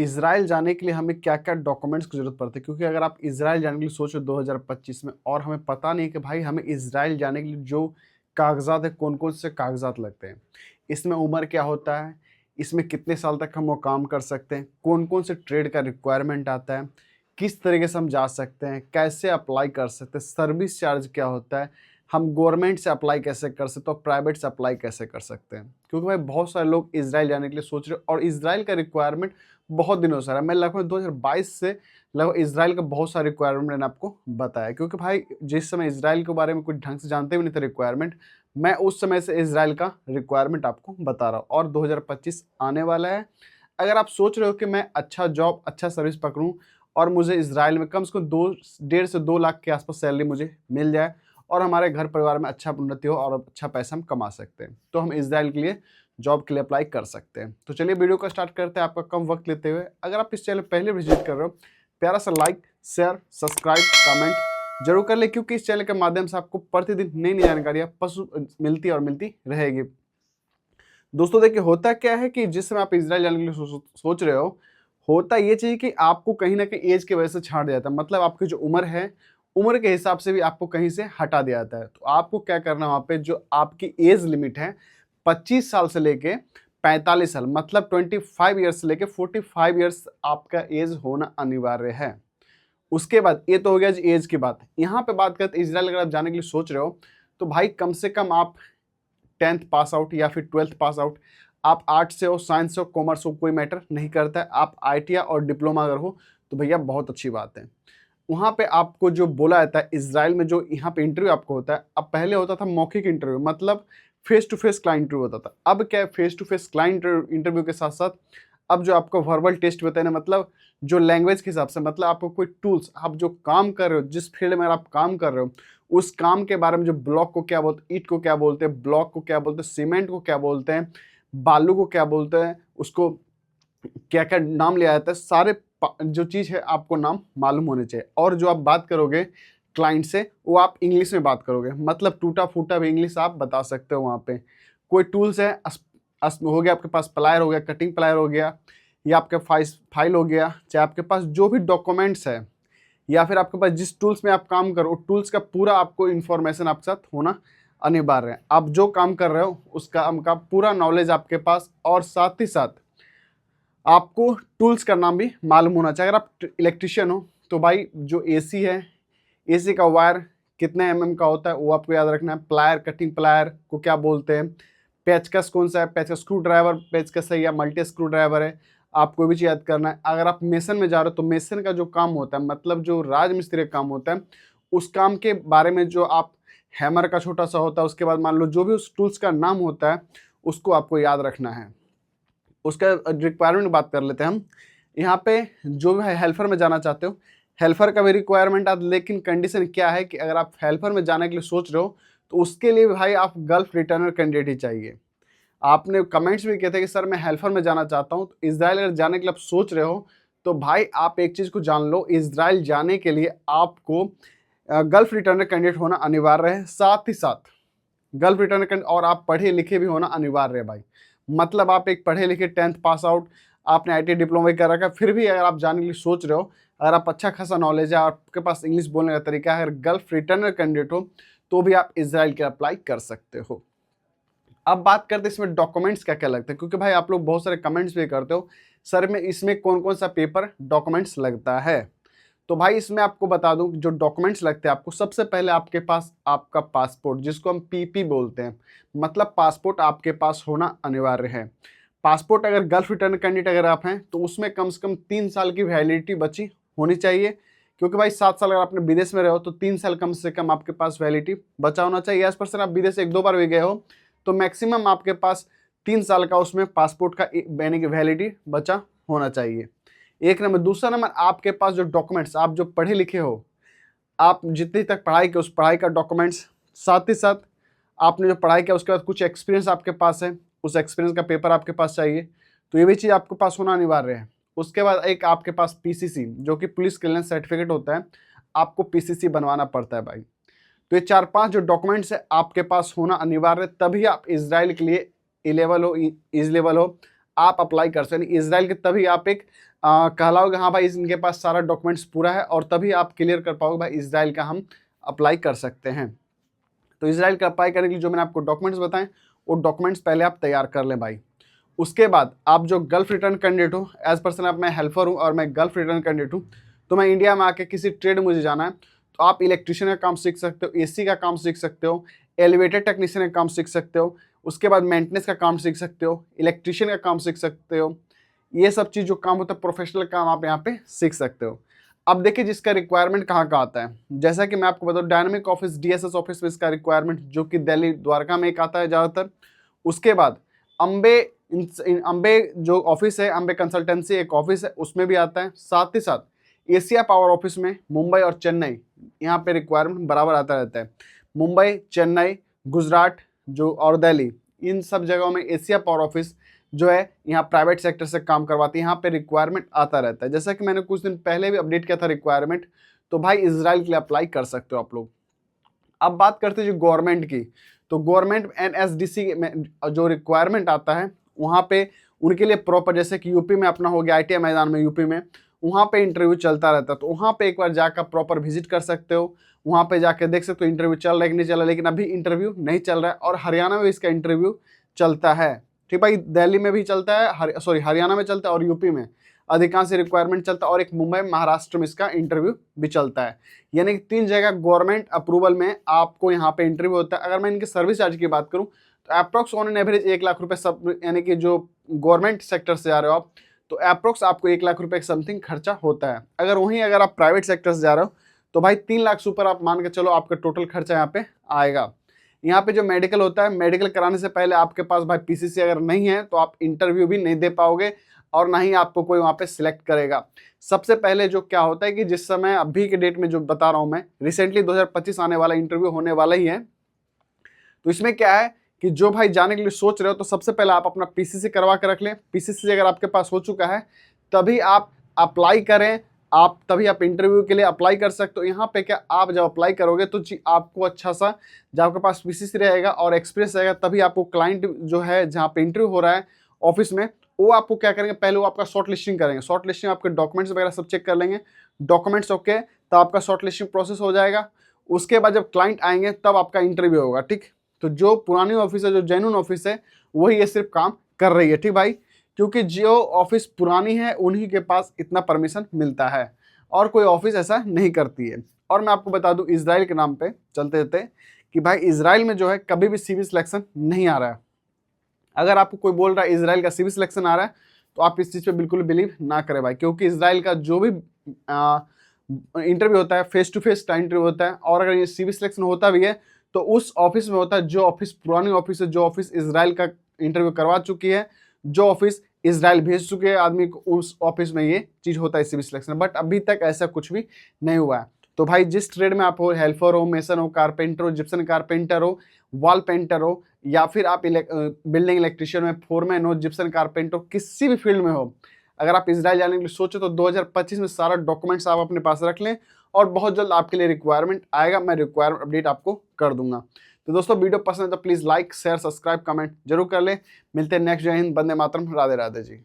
Israel जाने के लिए हमें क्या-क्या डॉक्यूमेंट्स की ज़रूरत पड़ती है? क्योंकि अगर आप इज़राइल जाने के लिए सोच रहे हो 2025 में और हमें पता नहीं है कि भाई हमें इज़राइल जाने के लिए जो कागज़ात है, कौन-कौन से कागज़ात लगते हैं। इसमें उम्र क्या होता है? इसमें कितने साल तक हम वो काम कर सकते हैं? कौन-कौन से ट्रेड का रिक्वायरमेंट आता है? किस तरीके से हम जा सकते हैं? कैसे अप्लाई कर सकते हैं? सर्विस चार्ज क्या होता है? हम गवर्नमेंट से अप्लाई कैसे कर सकते हैं और प्राइवेट से अप्लाई कैसे कर सकते हैं? क्योंकि भाई बहुत सारे लोग इज़राइल जाने के लिए सोच रहे हैं और इज़राइल का रिक्वायरमेंट बहुत दिनों से रहा है। मैं लगभग 2022 से लगभग इज़राइल का बहुत सारा रिक्वायरमेंट मैंने आपको बताया, क्योंकि भाई जिस समय इज़राइल के बारे में कुछ ढंग से जानते भी नहीं थे रिक्वायरमेंट, मैं उस समय से इज़राइल का रिक्वायरमेंट आपको बता रहा हूँ और 2025 आने वाला है। अगर आप सोच रहे हो कि मैं अच्छा जॉब, अच्छा सर्विस पकड़ूँ और मुझे इज़राइल में कम से कम 2 डेढ़ से 2 लाख के आसपास सैलरी मुझे मिल जाए और हमारे घर परिवार में अच्छा उन्नति हो और अच्छा पैसा हम कमा सकते हैं, तो हम इज़राइल के लिए जॉब के लिए अप्लाई कर सकते हैं। तो चलिए वीडियो को स्टार्ट करते हैं आपका कम वक्त लेते हुए। अगर आप इस चैनल पहले विजिट कर रहे हो, प्यारा सा लाइक, शेयर, सब्सक्राइब, कमेंट जरूर कर ले, क्योंकि इस चैनल के माध्यम से आपको प्रतिदिन नई-नई जानकारियाँ मिलती और मिलती रहेगी। दोस्तों देखिए, होता क्या है कि जिस समय आप इज़राइल जाने के लिए सोच रहे हो, होता ये चाहिए कि आपको कहीं न कहीं ऐज की वजह से छाँट दिया जाता है। मतलब आपकी जो उम्र है, उम्र के हिसाब से भी आपको कहीं से हटा दिया जाता है। तो आपको क्या करना है वहाँ पे, जो आपकी ऐज लिमिट है 25 साल से लेके 45 साल, मतलब 25 ईयर्स से लेके 45 ईयर्स आपका ऐज होना अनिवार्य है। उसके बाद ये तो हो गया जी ऐज की बात। यहाँ पे बात करते हैं इज़राइल अगर आप जाने के लिए सोच रहे हो, तो भाई कम से कम आप 10th पास आउट या फिर 12th पास आउट, आप आर्ट्स से हो, साइंस से हो, कॉमर्स हो, कोई मैटर नहीं करता है। आप आईटीआई और डिप्लोमा अगर हो तो भैया बहुत अच्छी बात है। वहाँ पे आपको जो बोला जाता है इज़राइल में, जो यहाँ पे इंटरव्यू आपको होता है, अब पहले होता था मौखिक इंटरव्यू, मतलब face to face client interview होता था। अब क्या है, face to face client interview के साथ साथ अब जो आपको वर्बल टेस्ट होता है ना, मतलब जो लैंग्वेज के हिसाब से, मतलब आपको कोई टूल्स, आप जो काम कर रहे हो, जिस फील्ड में आप काम कर रहे हो, उस काम के बारे में, जो ब्लॉक को क्या बोलते हैं, ईंट को क्या बोलते हैं, ब्लॉक को क्या बोलते हैं, सीमेंट को क्या बोलते हैं, बालू को क्या बोलते हैं, उसको क्या क्या नाम लिया जाता है, सारे जो चीज़ है आपको नाम मालूम होने चाहिए। और जो आप बात करोगे क्लाइंट से, वो आप इंग्लिश में बात करोगे, मतलब टूटा फूटा भी इंग्लिश आप बता सकते हो। वहाँ पे कोई टूल्स है, हो गया आपके पास, प्लायर हो गया, कटिंग प्लायर हो गया, या आपके फाइल हो गया, चाहे आपके पास जो भी डॉक्यूमेंट्स है, या फिर आपके पास जिस टूल्स में आप काम करो, टूल्स का पूरा आपको इन्फॉर्मेशन आपके साथ होना अनिवार्य है। आप जो काम कर रहे हो उस काम का पूरा नॉलेज आपके पास, और साथ ही साथ आपको टूल्स का नाम भी मालूम होना चाहिए। अगर आप इलेक्ट्रिशियन हो तो भाई जो एसी है, एसी का वायर कितने एमएम का होता है वो आपको याद रखना है। प्लायर, कटिंग प्लायर को क्या बोलते हैं, पेचकस कौन सा है, पेचकस स्क्रू ड्राइवर पेचकस है या मल्टी स्क्रू ड्राइवर है, आपको भी चीज़ याद करना है। अगर आप मेसन में जा रहे हो तो मेसन का जो काम होता है, मतलब जो राजमिस्त्री का काम होता है, उस काम के बारे में, जो आप हैमर का छोटा सा होता है, उसके बाद मान लो जो भी उस टूल्स का नाम होता है उसको आपको याद रखना है। उसका रिक्वायरमेंट बात कर लेते हैं हम। यहाँ पे जो भी हेल्पर में जाना चाहते हो, हेल्पर का भी रिक्वायरमेंट आता, लेकिन कंडीशन क्या है कि अगर आप हेल्पर में जाने के लिए सोच रहे हो तो उसके लिए भाई आप गल्फ रिटर्नर कैंडिडेट ही चाहिए। आपने कमेंट्स भी किए थे कि सर मैं हेल्पर में जाना चाहता हूँ, तो इज़राइल अगर जाने के लिए आप सोच रहे हो तो भाई आप एक चीज़ को जान लो, इज़राइल जाने के लिए आपको गल्फ रिटर्नर कैंडिडेट होना अनिवार्य है। साथ ही साथ गल्फ रिटर्न कैंडिडेट और आप पढ़े लिखे भी होना अनिवार्य है भाई। मतलब आप एक पढ़े लिखे 10th पास आउट, आपने आईटी डिप्लोमा कर रखा है, फिर भी अगर आप जाने के लिए सोच रहे हो, अगर आप अच्छा खासा नॉलेज है, आपके पास इंग्लिश बोलने का तरीका है, अगर गल्फ रिटर्नर कैंडिडेट हो तो भी आप इज़राइल के अप्लाई कर सकते हो। अब बात करते हैं इसमें डॉक्यूमेंट्स क्या क्या लगते हैं, क्योंकि भाई आप लोग बहुत सारे कमेंट्स भी करते हो सर में इसमें कौन कौन सा पेपर डॉक्यूमेंट्स लगता है। तो भाई इसमें आपको बता दूं, जो डॉक्यूमेंट्स लगते हैं आपको, सबसे पहले आपके पास आपका पासपोर्ट, जिसको हम पीपी बोलते हैं, मतलब पासपोर्ट आपके पास होना अनिवार्य है। पासपोर्ट अगर गल्फ रिटर्न कैंडिडेट अगर आप हैं तो उसमें कम से कम 3 साल की वैलिडिटी बची होनी चाहिए, क्योंकि भाई 7 साल अगर आपने विदेश में रहे हो तो 3 साल कम से कम आपके पास वैलिडिटी बचा होना चाहिए। एज पर्सन आप विदेश 1-2 बार भी गए हो तो मैक्सिमम आपके पास 3 साल का उसमें पासपोर्ट का यानी कि वैलिडिटी बचा होना चाहिए। एक नंबर। दूसरा नंबर, आपके पास जो डॉक्यूमेंट्स, आप जो पढ़े लिखे हो, आप जितनी तक पढ़ाई की उस पढ़ाई का डॉक्यूमेंट्स, साथ ही साथ आपने जो पढ़ाई किया उसके बाद कुछ एक्सपीरियंस आपके पास है, उस एक्सपीरियंस का पेपर आपके पास चाहिए, तो ये भी चीज़ आपके पास होना अनिवार्य है। उसके बाद एक आपके पास पीसीसी, जो कि पुलिस क्लियरेंस सर्टिफिकेट होता है, आपको पीसीसी बनवाना पड़ता है भाई। तो ये 4-5 जो डॉक्यूमेंट्स है आपके पास होना अनिवार्य है, तभी आप इजराइल के लिए एलेबल हो, इज लेवल हो, आप अप्लाई कर सकते हैं। इजराइल के तभी आप एक कहलाओगे हाँ भाई इनके पास सारा डॉक्यूमेंट्स पूरा है, और तभी आप क्लियर कर पाओगे भाई इसराइल का हम अप्लाई कर सकते हैं। तो इसराइल का अप्लाई करने के लिए जो मैंने आपको डॉक्यूमेंट्स बताएं वो डॉक्यूमेंट्स पहले आप तैयार कर लें भाई। उसके बाद आप जो गल्फ रिटर्न कैंडिडेट हो, एज पर्सन अब मैं हेल्पर हूँ और मैं गल्फ रिटर्न कैंडिडेट हूँ, तो मैं इंडिया में आके किसी ट्रेड मुझे जाना है, तो आप इलेक्ट्रिशियन का काम सीख सकते हो, एसी का काम सीख सकते हो, एलिवेटर टेक्नीशियन का काम सीख सकते हो, उसके बाद मेंटेनेंस का काम सीख सकते हो, इलेक्ट्रिशियन का काम सीख सकते हो। ये सब चीज़ जो काम होता है प्रोफेशनल काम आप यहाँ पे सीख सकते हो। अब देखिए जिसका रिक्वायरमेंट कहाँ का आता है, जैसा कि मैं आपको बताऊँ डायनामिक ऑफिस डीएसएस ऑफिस में इसका रिक्वायरमेंट जो कि दिल्ली द्वारका में एक आता है ज़्यादातर। उसके बाद अम्बे जो ऑफिस है, अम्बे कंसल्टेंसी एक ऑफिस है, उसमें भी आता है। साथ ही साथ एशिया पावर ऑफिस में मुंबई और चेन्नई, यहाँ पे रिक्वायरमेंट बराबर आता रहता है। मुंबई, चेन्नई, गुजरात जो और दिल्ली, इन सब जगहों में एशिया पावर ऑफिस जो है यहाँ प्राइवेट सेक्टर से काम करवाती है, यहाँ पे रिक्वायरमेंट आता रहता है। जैसा कि मैंने कुछ दिन पहले भी अपडेट किया था रिक्वायरमेंट, तो भाई इजराइल के लिए अप्लाई कर सकते हो आप लोग। अब बात करते हैं जो गवर्नमेंट की, तो गवर्नमेंट एनएसडीसी में जो रिक्वायरमेंट आता है वहाँ पे उनके लिए प्रॉपर, जैसे कि यूपी में अपना हो गया आईटीआई मैदान में यूपी में, वहाँ पे इंटरव्यू चलता रहता है, तो वहाँ पे एक बार जाकर प्रॉपर विजिट कर सकते हो, वहाँ पे जाके देख सकते हो इंटरव्यू चल रहा है कि नहीं चल रहा है। लेकिन अभी इंटरव्यू नहीं चल रहा है, और हरियाणा में इसका इंटरव्यू चलता है। ठीक भाई, दिल्ली में भी चलता है, हरियाणा में चलता है, और यूपी में अधिकांश रिक्वायरमेंट चलता है, और एक मुंबई महाराष्ट्र में इसका इंटरव्यू भी चलता है। यानी कि 3 जगह गवर्नमेंट अप्रूवल में आपको यहाँ पे इंटरव्यू होता है। अगर मैं इनके सर्विस चार्ज की बात करूँ तो approx on an average 1 lakh रुपए सब, यानी कि जो गवर्नमेंट सेक्टर से आ रहे हो आप, तो अप्रॉक्स आपको 1 लाख रुपए समथिंग खर्चा होता है। अगर आप प्राइवेट सेक्टर से जा रहे हो तो भाई 3 लाख से ऊपर आप मान के चलो आपका टोटल खर्चा यहाँ पे आएगा। यहाँ पे जो मेडिकल होता है, मेडिकल कराने से पहले आपके पास भाई पीसीसी अगर नहीं है तो आप इंटरव्यू भी नहीं दे पाओगे, और ना ही आपको कोई वहाँ पे सिलेक्ट करेगा। सबसे पहले जो क्या होता है कि जिस समय अभी के डेट में जो बता रहा हूँ मैं, रिसेंटली 2025 आने वाला इंटरव्यू होने वाला ही है, तो इसमें क्या है कि जो भाई जाने के लिए सोच रहे हो तो सबसे पहले आप अपना पीसीसी करवा कर रख लें। पीसीसी अगर आपके पास हो चुका है तभी आप अप्लाई करें, तभी आप इंटरव्यू के लिए अप्लाई कर सकते हो। यहाँ पे क्या, आप जब अप्लाई करोगे तो आपको अच्छा सा, जब आपके पास पीसीसी रहेगा और एक्सपीरियंस रहेगा, तभी आपको क्लाइंट जो है जहाँ पे इंटरव्यू हो रहा है ऑफिस में, वो आपको क्या करेंगे, पहले वो आपका शॉर्ट लिस्टिंग करेंगे। शॉर्ट लिस्टिंग आपके डॉक्यूमेंट्स वगैरह सब चेक कर लेंगे, डॉक्यूमेंट्स ओके, तब आपका शॉर्ट लिस्टिंग प्रोसेस हो जाएगा। उसके बाद जब क्लाइंट आएंगे तब आपका इंटरव्यू होगा। ठीक, तो जो पुरानी ऑफिस है, जो जेन्युइन ऑफिस है, वही ये सिर्फ काम कर रही है। ठीक भाई, क्योंकि जो ऑफिस पुरानी है उन्हीं के पास इतना परमिशन मिलता है, और कोई ऑफिस ऐसा नहीं करती है। और मैं आपको बता दूं इजराइल के नाम पे चलते थे कि भाई इजराइल में जो है कभी भी सीवी सिलेक्शन नहीं आ रहा है। अगर आपको कोई बोल रहा है इजराइल का सीवी सिलेक्शन आ रहा है, तो आप इस चीज़ पे बिल्कुल बिलीव ना करें भाई, क्योंकि इजराइल का जो भी इंटरव्यू होता है फेस टू फेस का इंटरव्यू होता है, और अगर ये सीवी सिलेक्शन होता भी है तो उस ऑफिस में होता है जो ऑफिस पुरानी ऑफिस है, जो ऑफिस इजराइल का इंटरव्यू करवा चुकी है, जो ऑफिस इजराइल भेज चुके हैं आदमी को, उस ऑफिस में ये चीज़ होता है सीवी सिलेक्शन। बट अभी तक ऐसा कुछ भी नहीं हुआ है। तो भाई जिस ट्रेड में आप हो, हेल्पर हो, मेसन हो, कारपेंटर हो, जिप्सन कारपेंटर हो, वॉल पेंटर हो, या फिर आप बिल्डिंग इलेक्ट्रिशियन में फोरमैन हो, जिप्सन कारपेंटर हो, किसी भी फील्ड में हो, अगर आप इजराइल जाने के लिए सोचो तो 2025 में सारा डॉक्यूमेंट्स आप अपने पास रख लें, और बहुत जल्द आपके लिए रिक्वायरमेंट आएगा। मैं रिक्वायरमेंट अपडेट आपको कर दूंगा। तो दोस्तों वीडियो पसंद है तो please like share subscribe comment जरूर कर लें। मिलते हैं नेक्स्ट। जय हिंद, वंदे मातरम, राधे राधे जी।